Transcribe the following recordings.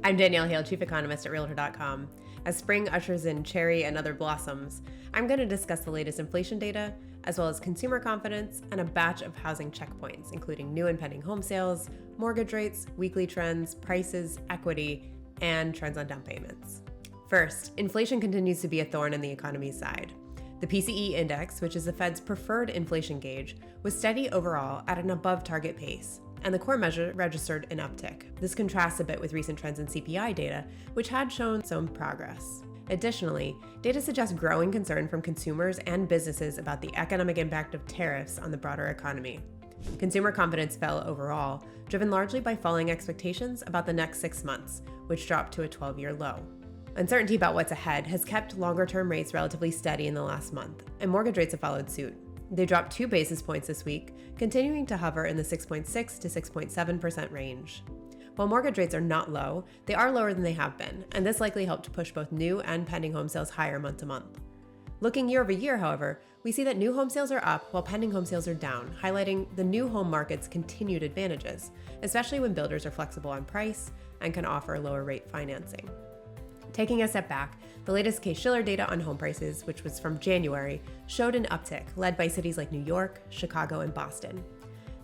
I'm Danielle Hale, Chief Economist at Realtor.com. As spring ushers in cherry and other blossoms, I'm going to discuss the latest inflation data, as well as consumer confidence and a batch of housing checkpoints, including new and pending home sales, mortgage rates, weekly trends, prices, equity, and trends on down payments. First, inflation continues to be a thorn in the economy's side. The PCE index, which is the Fed's preferred inflation gauge, was steady overall at an above target pace, and the core measure registered an uptick. This contrasts a bit with recent trends in CPI data, which had shown some progress. Additionally, data suggests growing concern from consumers and businesses about the economic impact of tariffs on the broader economy. Consumer confidence fell overall, driven largely by falling expectations about the next 6 months, which dropped to a 12-year low. Uncertainty about what's ahead has kept longer-term rates relatively steady in the last month, and mortgage rates have followed suit. They dropped 2 basis points this week, continuing to hover in the 6.6 to 6.7% range. While mortgage rates are not low, they are lower than they have been, and this likely helped to push both new and pending home sales higher month to month. Looking year over year, however, we see that new home sales are up while pending home sales are down, highlighting the new home market's continued advantages, especially when builders are flexible on price and can offer lower rate financing. Taking a step back, the latest Case Shiller data on home prices, which was from January, showed an uptick led by cities like New York, Chicago, and Boston.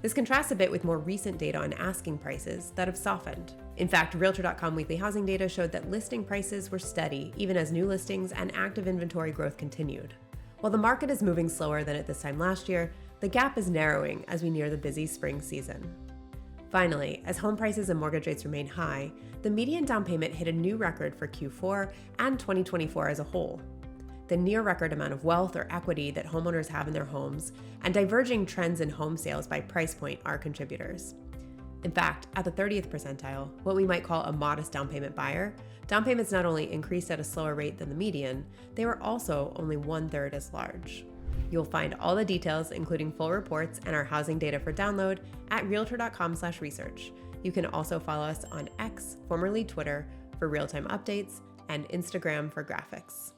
This contrasts a bit with more recent data on asking prices that have softened. In fact, Realtor.com weekly housing data showed that listing prices were steady even as new listings and active inventory growth continued. While the market is moving slower than at this time last year, the gap is narrowing as we near the busy spring season. Finally, as home prices and mortgage rates remain high, the median down payment hit a new record for Q4 and 2024 as a whole. The near record amount of wealth or equity that homeowners have in their homes and diverging trends in home sales by price point are contributors. In fact, at the 30th percentile, what we might call a modest down payment buyer, down payments not only increased at a slower rate than the median, they were also only 1/3 as large. You'll find all the details, including full reports and our housing data for download, at Realtor.com/research. You can also follow us on X, formerly Twitter, for real-time updates, and Instagram for graphics.